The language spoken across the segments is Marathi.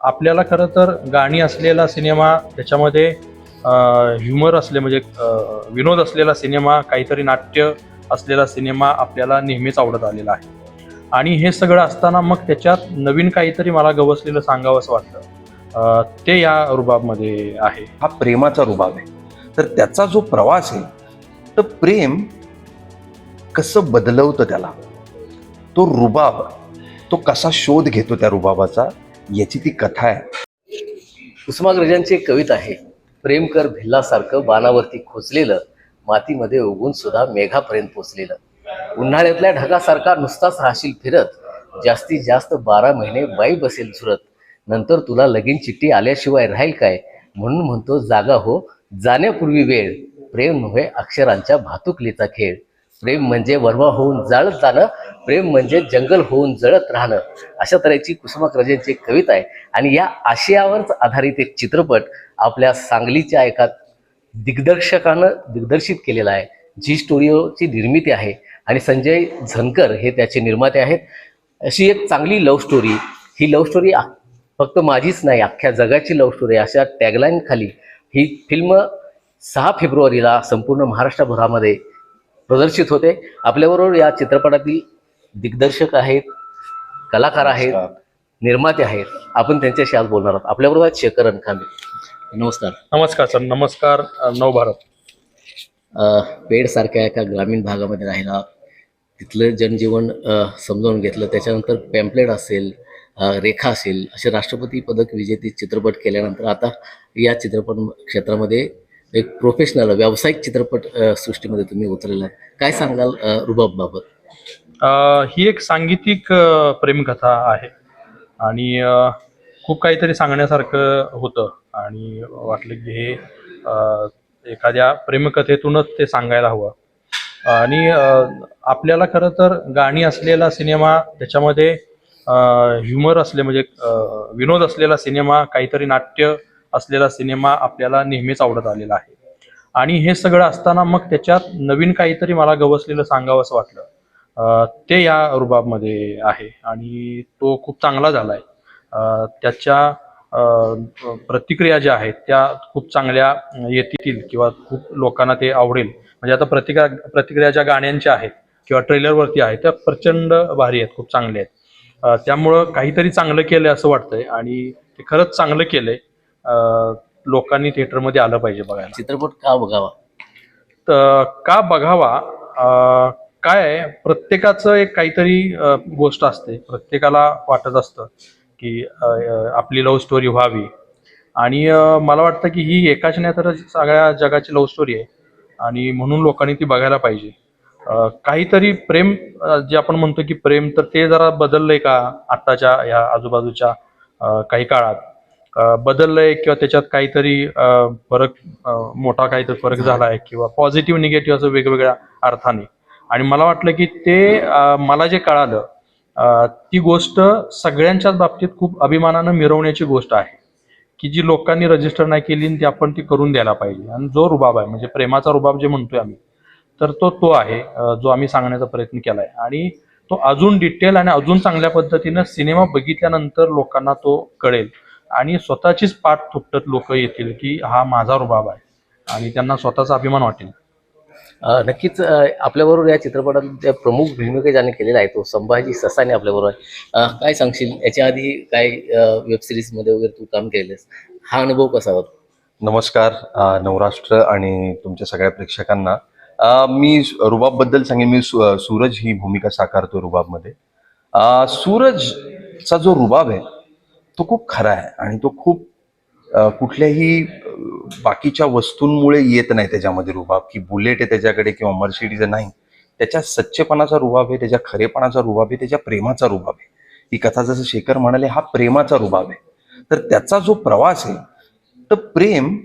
आपल्याला खरं तर गाणी असलेला सिनेमा, त्याच्यामध्ये ह्युमर असले म्हणजे विनोद असलेला सिनेमा, काहीतरी नाट्य असलेला सिनेमा आपल्याला नेहमीच आवडत आलेला आहे. आणि हे सगळं असताना मग त्याच्यात नवीन काहीतरी मला गवसलेलं सांगावंसं वाटलं. ते या रुबाबमध्ये आहे. हा प्रेमाचा रुबाब आहे. तर त्याचा जो प्रवास आहे, तर प्रेम कसं बदलवतं त्याला, तो रुबाब, तो कसा शोध घेतो त्या रुबाबाचा, याची ती कथा आहे. कुसुमाग्रजांची एक कविता आहे, प्रेम कर भिल्लासारखं बाणावरती खोचलेलं, मातीमध्ये उगून सुद्धा मेघापर्यंत पोचलेलं. उन्हाळ्यातल्या ढगासारखा नुसताच राहशील फिरत, जास्तीत जास्त 12 महिने बाई बसेल झुरत. नंतर तुला लगीन चिठ्ठी आल्याशिवाय राहील काय, म्हणून म्हणतो जागा हो जाण्यापूर्वी वेळ. प्रेम नव्हे अक्षरांच्या भातुकलीचा खेळ. प्रेम म्हणजे वरवा होऊन जाळत जाणं, प्रेम म्हणजे जंगल होऊन जळत राहणं. अशा तऱ्हेची कुसुमाग्रजांची एक कविता आहे. आणि या आशयावरच आधारित एक चित्रपट आपल्या सांगलीच्या एका दिग्दर्शकानं दिग्दर्शित केलेला आहे. झी स्टुडिओची निर्मिती आहे आणि संजय झनकर हे त्याचे निर्माते आहेत. अशी एक चांगली लव्ह स्टोरी, ही लव्ह स्टोरी फक्त माझीच नाही, अख्ख्या जगाची लव्ह स्टोरी, अशा टॅगलाईन खाली ही फिल्म 6 फेब्रुवारीला संपूर्ण महाराष्ट्रभरामध्ये प्रदर्शित होते. आपल्याबरोबर या चित्रपटातील दिग्दर्शक आहेत, कलाकार आहेत, निर्माते आहेत. आपण त्यांच्याशी आज बोलणार आहोत. आपल्याबरोबर आहेत शेखर अनखांबे. नमस्कार. नमस्कार सर. नमस्कार. नवभारत. पेडसारख्या एका ग्रामीण भागामध्ये राहिला, तिथलं जनजीवन समजावून घेतलं, त्याच्यानंतर पॅम्पलेट असेल, रेखा असेल, असे राष्ट्रपती पदक विजेते चित्रपट केल्यानंतर आता या चित्रपट क्षेत्रामध्ये एक प्रोफेशनल व्यावसायिक चित्रपट सृष्टीमध्ये तुम्ही उतरलेला आहे. काय सांगाल रुबाबबाबत? ही एक सांगीतिक प्रेमकथा आहे आणि खूप काहीतरी सांगण्यासारखं होतं आणि वाटलं की हे एखाद्या प्रेमकथेतूनच ते सांगायला हवं. आणि आपल्याला खरं तर गाणी असलेला सिनेमा, त्याच्यामध्ये ह्युमर असले म्हणजे विनोद असलेला सिनेमा, काहीतरी नाट्य असलेला सिनेमा आपल्याला नेहमीच आवडत आलेला आहे. आणि हे सगळं असताना मग त्याच्यात नवीन काहीतरी मला गवसलेलं सांगावंसं वाटलं. ते या रुबाबमध्ये आहे आणि तो खूप चांगला झाला आहे. त्याच्या प्रतिक्रिया ज्या आहेत त्या खूप चांगल्या येतील किंवा खूप लोकांना ते आवडेल. म्हणजे आता प्रतिक्रिया ज्या गाण्यांच्या आहेत किंवा ट्रेलरवरती आहेत त्या प्रचंड भारी आहेत, खूप चांगले आहेत. त्यामुळं काहीतरी चांगलं केलंय असं वाटतंय आणि ते खरंच चांगलं केलंय. लोकांनी थिएटरमध्ये आलं पाहिजे बघायला. चित्रपट का बघावा? तर का बघावा, काय आहे, प्रत्येकाचं एक काहीतरी गोष्ट असते. प्रत्येकाला वाटत असतं की आपली लव्ह स्टोरी व्हावी आणि मला वाटतं की ही एकाच नाही तर सगळ्या जगाची लव्ह स्टोरी आहे आणि म्हणून लोकांनी ती बघायला पाहिजे. काहीतरी प्रेम, जे आपण म्हणतो की प्रेम, तर ते जरा बदललंय का आत्ताच्या ह्या आजूबाजूच्या काही काळात बदललंय किंवा त्याच्यात काहीतरी फरक, मोठा काहीतरी फरक झाला आहे किंवा पॉझिटिव्ह निगेटिव्ह असं वेगवेगळ्या अर्थाने. आणि मला वाटलं की ते मला जे कळालं ती गोष्ट सगळ्यांच्याच बाबतीत खूप अभिमानानं मिरवण्याची गोष्ट आहे की जी लोकांनी रजिस्टर नाही केली ती आपण ती करून द्यायला पाहिजे. आणि जो रुबाब आहे म्हणजे प्रेमाचा रुबाब जे म्हणतोय आम्ही, तर तो आहे जो आम्ही सांगण्याचा प्रयत्न केलाय. आणि तो अजून डिटेल आणि अजून चांगल्या पद्धतीनं सिनेमा बघितल्यानंतर लोकांना तो कळेल आणि स्वतःचीच पाठ थोपटत लोक येतील की हा माझा रुबाब आहे आणि त्यांना स्वतःचा अभिमान वाटेल. नक्कीच. आपल्याबरोबर या चित्रपटात प्रमुख भूमिका ज्याने केलेला आहे तो संभाजी ससाने आपल्याबरोबर आहे. काय सांगशील, याच्या आधी काय वेब सिरीजमध्ये वगैरे तू काम केलेस, हा अनुभव कसा होता? नमस्कार नवराष्ट्र आणि तुमच्या सगळ्या प्रेक्षकांना. मी रुबाबबद्दल सांगेन. मी सूरज ही भूमिका साकारतो रुबाबमध्ये. सूरजचा जो रुबाब आहे तो खूप खरा आहे आणि तो खूप कुठल्याही बाकीच्या वस्तूंमुळे येत नाही त्याच्यामध्ये रुबाब, की बुलेट आहे त्याच्याकडे किंवा मर्सिडीज नाही. त्याच्या सच्चेपणाचा रुबाब आहे, त्याच्या खरेपणाचा रुबाब आहे, त्याच्या प्रेमाचा रुबाब आहे. ही कथा जसं शेखर म्हणाले, हा प्रेमाचा रुबाब आहे. तर त्याचा जो प्रवास आहे, तर प्रेम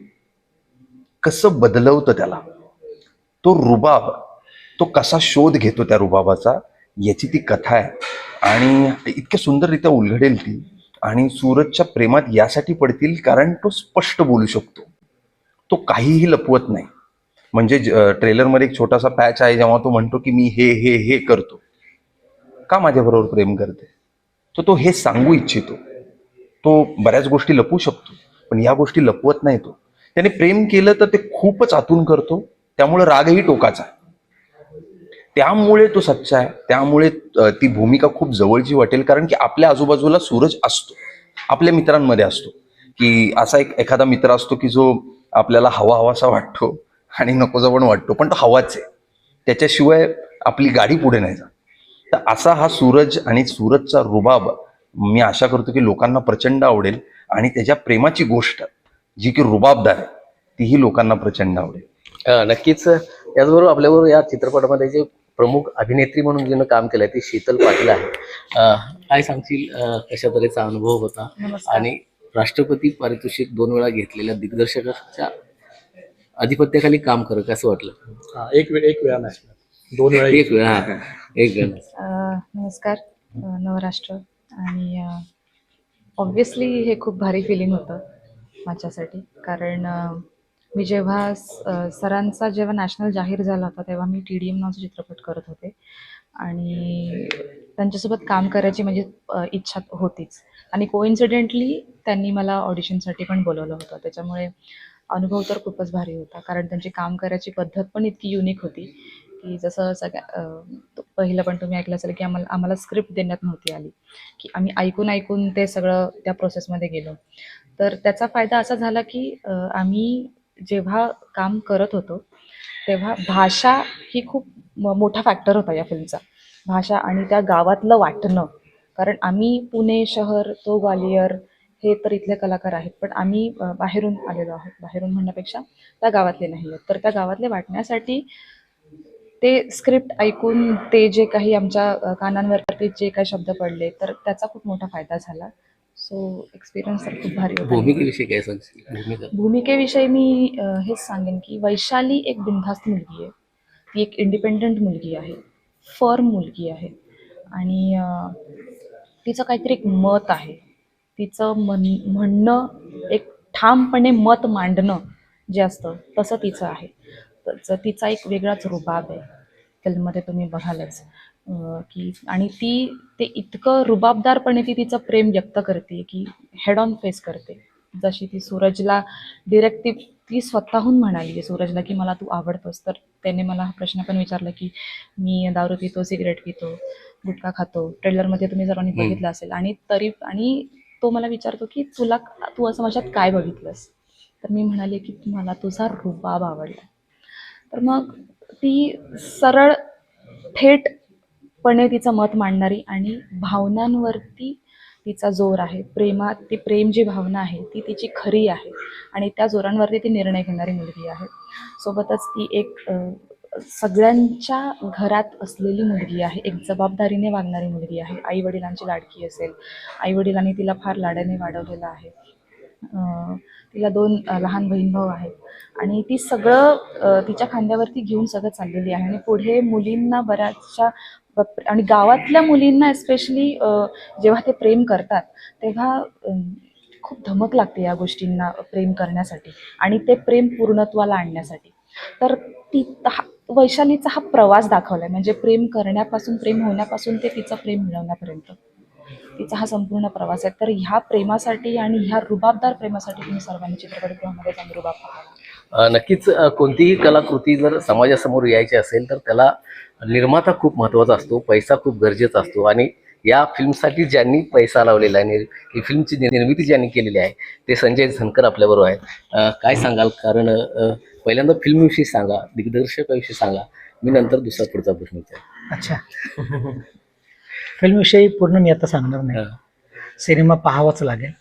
कसं बदलवतं त्याला, तो रुबाब, तो कसा शोध घेतो त्या रुबाबाचा, याची ती कथा आहे. आणि इतक्या सुंदररित्या उलगडेल ती. आणि सूरजच्या प्रेमात यासाठी पडतील कारण तो स्पष्ट बोलू शकतो, तो काहीही लपवत नाही. म्हणजे ट्रेलरमध्ये एक छोटासा पॅच आहे जेव्हा तो म्हणतो की मी हे हे हे करतो, का माझ्याबरोबर प्रेम करते, तो हे सांगू इच्छितो. तो बऱ्याच गोष्टी लपवू शकतो, पण या गोष्टी लपवत नाही तो. त्याने प्रेम केलं तर ते खूपच आतून करतो, त्यामुळे रागही टोकाचा आहे. त्यामुळे तो सच्चा आहे, त्यामुळे ती भूमिका खूप जवळची वाटेल. कारण की आपल्या आजूबाजूला सूरज असतो, आपल्या मित्रांमध्ये असतो, की असा एखादा मित्र असतो की जो आपल्याला हवासा वाटतो आणि नकोसा पण वाटतो, पण तो हवाच आहे, त्याच्याशिवाय आपली गाडी पुढे नाही जात. तर असा हा सूरज आणि सूरजचा रुबाब मी आशा करतो की लोकांना प्रचंड आवडेल, आणि त्याच्या प्रेमाची गोष्ट जी की रुबाबदार आहे तीही लोकांना प्रचंड आवडेल. नक्कीच. याचबरोबर आपल्याबरोबर या चित्रपटामध्ये जे प्रमुख अभिनेत्री म्हणून जिनं काम केलंय ती शीतल पाटील आहे. काय सांगशील, कशा तऱ्हेचा अनुभव होता नमस्कार. आणि राष्ट्रपती पारितोषिक 2 वेळा घेतलेल्या दिग्दर्शकाच्या अधिपत्याखाली काम करत कसं वाटलं? एक वेळा नाही, 2 वेळा. एक वेळा एक वेळा. नमस्कार. नवराष्ट्र. आणि ऑब्व्हियसली हे खूप भारी फिलिंग होतं माझ्यासाठी, कारण मी जेव्हा सरांचा जेव्हा नॅशनल जाहीर झाला होता तेव्हा मी TDM नावाचा चित्रपट करत होते आणि त्यांच्यासोबत काम करायची माझी इच्छा होतीच. आणि कोइन्सिडेंटली त्यांनी मला ऑडिशनसाठी पण बोलवलं होतं, त्याच्यामुळे अनुभव तर खूपच भारी होता. कारण त्यांची काम करायची पद्धत पण इतकी युनिक होती की जसं पहिलं पण तुम्ही ऐकलं असेल की आम्हाला स्क्रिप्ट देण्यात नव्हती आली, की आम्ही ऐकून ते सगळं त्या प्रोसेसमध्ये गेलो. तर त्याचा फायदा असा झाला की आम्ही जेव्हा काम करत होतो तेव्हा भाषा ही खूप मोठा फॅक्टर होता या फिल्मचा. भाषा आणि त्या गावातलं वाटणं, कारण आम्ही पुणे शहर, तो ग्वालियर, हे तर इथले कलाकार आहेत, पण आम्ही बाहेरून आलेलो आहोत. बाहेरून म्हणण्यापेक्षा त्या गावातले नाही आहेत. तर त्या गावातले वाटण्यासाठी ते स्क्रिप्ट ऐकून ते जे काही आमच्या कानांवरती जे काही शब्द पडले, तर त्याचा खूप मोठा फायदा झाला. सो एक्सपिरियन्स तर खूप भारी होता. भूमिकेविषयी काय सांगशील? भूमिकेविषयी मी हेच सांगेन की वैशाली एक बिनधास्त मुलगी आहे. ती एक इंडिपेंडंट मुलगी आहे, फर्म मुलगी आहे, आणि तिचं काहीतरी एक मत आहे. तिचं म्हणणं, एक ठामपणे मत मांडणं जे असतं तसं तिचं आहे. तर तिचा एक वेगळाच रुबाब आहे फिल्ममध्ये, तुम्ही बघालच की. आणि ते इतकं रुबाबदारपणे ती तिचं प्रेम व्यक्त करते की हेड ऑन फेस करते. जशी ती सूरजला डिरेक्ट ती स्वतःहून म्हणाली आहे सूरजला की मला तू आवडतोस. तर त्याने मला हा प्रश्न पण विचारला की मी दारू पितो, सिगरेट पितो, गुटखा खातो. ट्रेलरमध्ये तुम्ही सर्वांनी बघितलं असेल. आणि तो मला विचारतो की तू असं माझ्यात काय बघितलंस? तर मी म्हणाले की मला तुझा रुबाब आवडला. तर मग ती सरळ थेटपणे तिचं मत मांडणारी आणि भावनांवरती तिचा जोर आहे. ती प्रेम जी भावना आहे ती तिची खरी आहे आणि त्या जोरांवरती ती निर्णय घेणारी मुलगी आहे. सोबतच ती एक सगळ्यांच्या घरात असलेली मुलगी आहे, एक जबाबदारीने वागणारी मुलगी आहे. आईवडिलांची लाडकी असेल, आईवडिलांनी तिला फार लाडाने वाढवलेलं आहे. तिला 2 लहान बहीण भाऊ आहेत आणि ती सगळं तिच्या खांद्यावरती घेऊन सगळं चाललेली आहे. आणि पुढे मुलींना बऱ्याचशा आणि गावातल्या मुलींना एस्पेशली जेव्हा ते प्रेम करतात तेव्हा खूप धमक लागते या गोष्टींना प्रेम करण्यासाठी आणि ते प्रेम पूर्णत्वाला आणण्यासाठी. तर वैशालीचा हा प्रवास दाखवलाय, म्हणजे प्रेम करण्यापासून, प्रेम होण्यापासून ते तिचं प्रेम मिळवण्यापर्यंत तिचा हा संपूर्ण प्रवास आहे. तर ह्या प्रेमासाठी आणि ह्या रुबाबदार प्रेमासाठी तुम्ही सर्वांनी चित्रपटगृहामध्ये जाऊन रुबाब पाहावा. नक्कीच. कोणतीही कलाकृती जर समाजासमोर यायची असेल तर त्याला निर्माता खूप महत्त्वाचा असतो, पैसा खूप गरजेचा असतो. आणि या फिल्मसाठी ज्यांनी पैसा लावलेला आहे, ही फिल्मची निर्मिती ज्यांनी केलेली आहे ते संजय झणकर आपल्याबरोबर आहेत. काय सांगाल? कारण पहिल्यांदा फिल्मविषयी सांगा, दिग्दर्शकाविषयी सांगा, मी नंतर दुसरा पुढचा प्रश्न विचार. अच्छा. फिल्मविषयी पूर्ण मी आता सांगणार नाही, सिनेमा पाहावाच लागेल.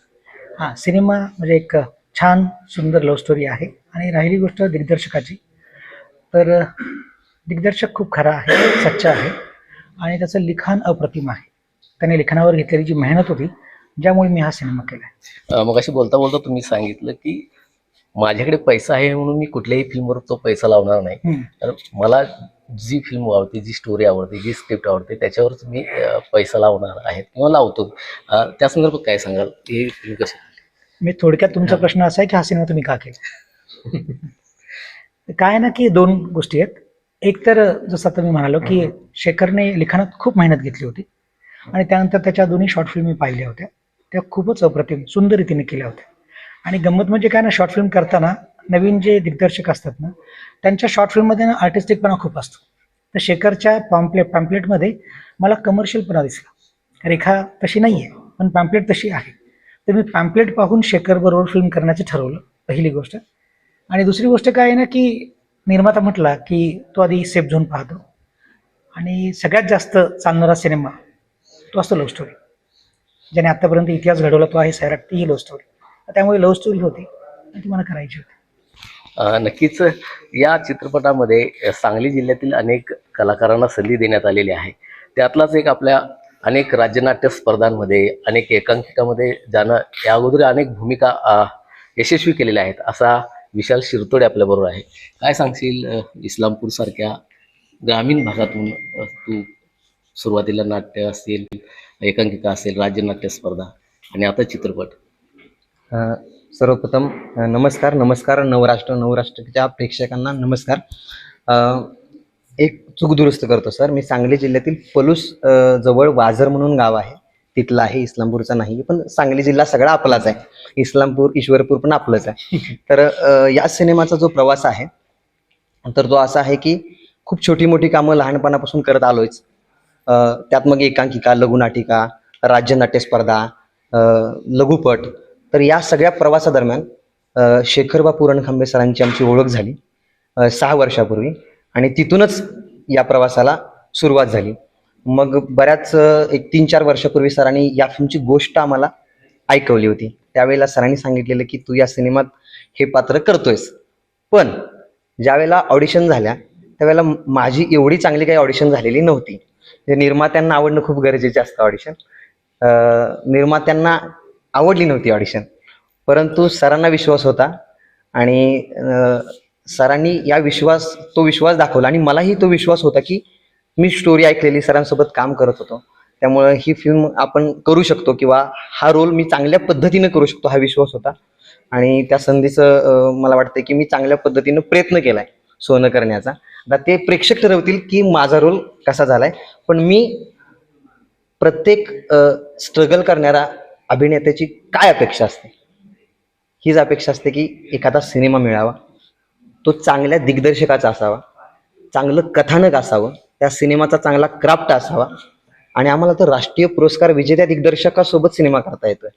हां, सिनेमा म्हणजे एक छान सुंदर लव्ह स्टोरी आहे. आणि राहिली गोष्ट दिग्दर्शकाची, तर दिग्दर्शक खूप खरा आहे, सच्चा आहे आणि त्याचं लिखाण अप्रतिम आहे. त्याने लिखाणावर घेतलेली जी मेहनत होती ज्यामुळे मी हा सिनेमा केला. मग अशी बोलता बोलता तुम्ही सांगितलं की माझ्याकडे पैसा आहे म्हणून मी कुठल्याही फिल्मवर तो पैसा लावणार नाही. तर मला जी फिल्म आवडते, जी स्टोरी आवडते, जी स्क्रिप्ट आवडते त्याच्यावरच मी पैसा लावणार आहे किंवा लावतो. त्या संदर्भात काय सांगाल? ही फिल्म कशी? मी थोडक्यात, तुमचा प्रश्न असा आहे की हा सिनेमा तुम्ही का केला? काय ना की 2 गोष्टी आहेत. एक तर जसं आता मी म्हणालो की शेखरने लिखाणात खूप मेहनत घेतली होती आणि त्यानंतर त्याच्या 2 शॉर्ट फिल्म मी पाहिल्या होत्या. त्या खूपच अप्रतिम सुंदर रीतीने केल्या होत्या. आणि गंमत म्हणजे काय ना, शॉर्ट फिल्म करताना नवीन जे दिग्दर्शक असतात ना, त्यांच्या शॉर्ट फिल्ममध्ये ना आर्टिस्टिकपणा खूप असतो. तर शेखरच्या पॅम्पलेटमध्ये मला कमर्शियलपणा दिसला. रेखा तशी नाही आहे, पण पॅम्पलेट तशी आहे. तर मी पॅम्पलेट पाहून शेखरबरोबर फिल्म करण्याचं ठरवलं, पहिली गोष्ट. आणि दुसरी गोष्ट काय आहे ना, की निर्माता म्हटला की तो आधी सेफ झोन पाहतो आणि सगळ्यात जास्त चालणारा सिनेमा तो असतो लव्ह स्टोरी. ज्याने आतापर्यंत इतिहास घडवला तो आहे सैराट, ती ही लव्ह स्टोरी. त्यामुळे लव्ह स्टोरी होती आणि ती मला करायची होती. नक्कीच या चित्रपटामध्ये सांगली जिल्ह्यातील अनेक कलाकारांना संधी देण्यात आलेली आहे. त्यातलाच एक आपल्या अनेक राज्यनाट्य स्पर्धांमध्ये, अनेक एकांकिकामध्ये ज्यानं या अगोदर अनेक भूमिका यशस्वी केलेल्या आहेत, असा विशाल शिरतोडे आपल्याबरोबर आहे. काय सांगशील इस्लामपूरसारख्या ग्रामीण भागातून तू सुरुवातीला नाट्य असेल, एकांकिका असेल, राज्यनाट्य स्पर्धा आणि आता चित्रपट. सर्वप्रथम नमस्कार नवराष्ट्राच्या प्रेक्षकांना नमस्कार. एक चूक दुरुस्त करतो सर, मी सांगली जिल्ह्यातील पलूस जवळ वाझर म्हणून गाव आहे, तिथलं आहे, इस्लामपूरचा नाही. पण सांगली जिल्हा सगळा आपलाच आहे, इस्लामपूर ईश्वरपूर पण आपलंच आहे. तर या सिनेमाचा जो प्रवास आहे तर तो असा आहे की खूप छोटी मोठी कामं लहानपणापासून करत आलोयच. त्यात मग एकांकिका, लघुनाटिका, राज्यनाट्य स्पर्धा, लघुपट. तर या सगळ्या प्रवासादरम्यान शेखरबापू रणखांबे सरांची आमची ओळख झाली 6 वर्षापूर्वी आणि तिथूनच या प्रवासाला सुरुवात झाली. मग बऱ्याच एक 3-4 वर्षापूर्वी सरांनी या फिल्मची गोष्ट आम्हाला ऐकवली होती. त्यावेळेला सरांनी सांगितलेलं की तू या सिनेमात हे पात्र करतोयस. पण ज्यावेळेला ऑडिशन झाल्या त्यावेळेला माझी एवढी चांगली काही ऑडिशन झालेली नव्हती. निर्मात्यांना आवडणं खूप गरजेचं असतं. ऑडिशन निर्मात्यांना आवडली नव्हती ऑडिशन, परंतु सरांना विश्वास होता आणि सरांनी तो विश्वास दाखवला आणि मलाही तो विश्वास होता की मी स्टोरी ऐकलेली, सरांसोबत काम करत होतो, त्यामुळे ही फिल्म आपण करू शकतो किंवा हा रोल मी चांगल्या पद्धतीने करू शकतो हा विश्वास होता. आणि त्या संधीचं मला वाटतं की मी चांगल्या पद्धतीनं प्रयत्न केलाय सोनं करण्याचा. आता ते प्रेक्षक ठरवतील की माझा रोल कसा झालाय, पण मी प्रत्येक स्ट्रगल करणारा अभिनेत्याची काय अपेक्षा असते, हीच अपेक्षा असते की एखादा सिनेमा मिळावा, तो चांगल्या दिग्दर्शकाचा असावा, चांगलं कथानक असावं, त्या सिनेमाचा चांगला क्राफ्ट असावा आणि आम्हाला तर राष्ट्रीय पुरस्कार विजेत्या दिग्दर्शकासोबत सिनेमा करता येतोय.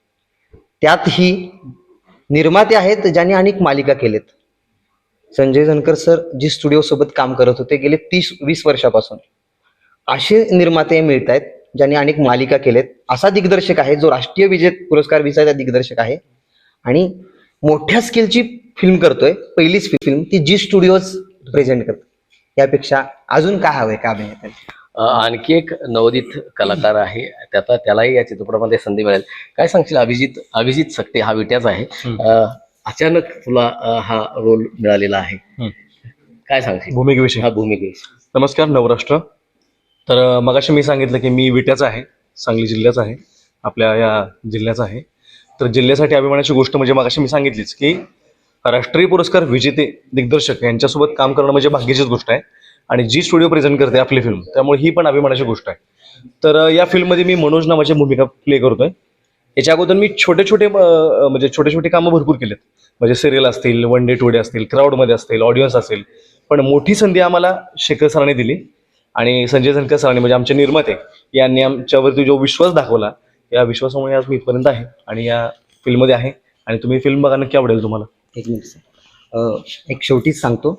त्यातही निर्माते आहेत ज्यांनी अनेक मालिका केलेत. संजय झणकर सर जी स्टुडिओ सोबत काम करत होते गेले 30-20 वर्षापासून, असे निर्माते मिळत आहेत ज्यांनी अनेक मालिका केलेत. असा दिग्दर्शक आहे जो राष्ट्रीय पुरस्कार विजेता दिग्दर्शक आहे आणि मोठ्या स्केलची फिल्म करतोय, पहिलीच फिल्म ती जी स्टुडिओज प्रेझेंट करते. यापेक्षा अजून काय हवंय का अभिनेत्याला? आणखी एक नवोदित कलाकार आहे, त्यालाही या चित्रपटामध्ये संधी मिळेल. काय सांगशील? अभिजित सकटे हा विट्याचा आहे. अचानक तुला हा रोल मिळालेला आहे, काय सांगशील भूमिकेविषयी? हा भूमिकेविषयी. नमस्कार नवराष्ट्र. तर मगाशी मी सांगितलं की मी विट्याचा आहे, सांगली जिल्ह्याचा आहे, आपल्या या जिल्ह्याचा आहे. तर जिल्ह्यासाठी अभिमानाची गोष्ट म्हणजे मगाशी मी सांगितलीच की राष्ट्रीय पुरस्कार विजेते दिग्दर्शक यांच्यासोबत काम करणं म्हणजे भाग्याचीच गोष्ट आहे आणि जी स्टुडिओ प्रेझेंट करते आपली फिल्म, त्यामुळे ही पण अभिमानाची गोष्ट आहे. तर या फिल्ममध्ये मी मनोज नावाची भूमिका प्ले करतोय. याच्या अगोदर मी छोटे छोटे कामं भरपूर केलेत, म्हणजे सिरियल असतील, 1 डे 2 डे असतील, क्राऊडमध्ये असतील, ऑडियन्स असेल. पण मोठी संधी आम्हाला शेखर सरांनी दिली आणि संजय झणकर सरांनी म्हणजे आमचे निर्माते यांनी आमच्यावरती जो विश्वास दाखवला, या विश्वासामुळे आज मी इथपर्यंत आहे आणि या फिल्ममध्ये आहे. आणि तुम्ही फिल्म बघा, नक्की आवडेल तुम्हाला. एक मिनिट सर, एक शेवटीच सांगतो,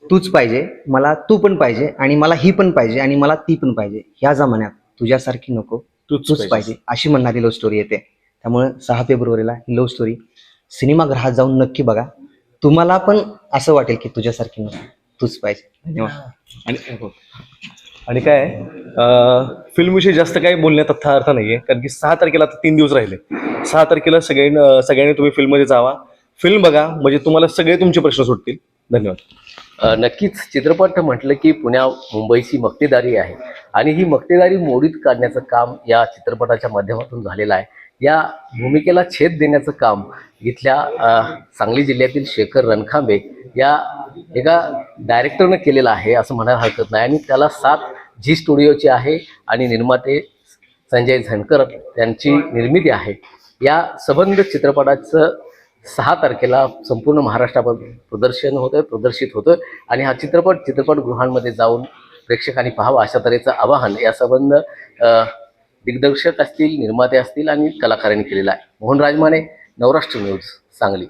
तूच पाहिजे मला, तू पण पाहिजे आणि मला ही पण पाहिजे आणि मला ती पण पाहिजे. ह्या जमान्यात तुझ्यासारखी नको, तूच पाहिजे अशी म्हणणारी लव्ह स्टोरी येते. त्यामुळे 6 फेब्रुवारीला ही लव्ह स्टोरी सिनेमागृहात जाऊन नक्की बघा. तुम्हाला पण असं वाटेल की तुझ्यासारखी नको, तूच पाहिजे. धन्यवाद. आणि काय फिल्मविषयी जास्त काही बोलण्यात अर्थ नाहीये, कारण की 6 तारखेला आता 3 दिवस राहिले. 6 तारखेला सगळ्यांनी तुम्ही फिल्ममध्ये जावा, फिल्म बघा, म्हणजे तुम्हाला सगळे तुमचे प्रश्न सुटतील. धन्यवाद. नक्कीच चित्रपट म्हटलं की पुण्या मुंबईची मक्तेदारी आहे आणि ही मक्तेदारी मोडीत काढण्याचं काम या चित्रपटाच्या माध्यमातून झालेलं आहे. या भूमिकेला छेद देण्याचं काम इथल्या सांगली जिल्ह्यातील शेखर रणखांबे या एका डायरेक्टरनं केलेलं आहे असं म्हणायला हरकत नाही. आणि त्याला साथ जी स्टुडिओची आहे आणि निर्माते संजय झणकर यांची निर्मिती आहे. या सबंध चित्रपटाचं 6 तारखेला संपूर्ण महाराष्ट्रात प्रदर्शित होतं आणि हा चित्रपटगृहांमध्ये जाऊन प्रेक्षकांनी पाहावा अशा तऱ्हेचं आवाहन या संबंध दिग्दर्शक असतील, निर्माते असतील आणि कलाकारांनी केलेलं आहे. मोहन राजमाने, नवराष्ट्र न्यूज, सांगली.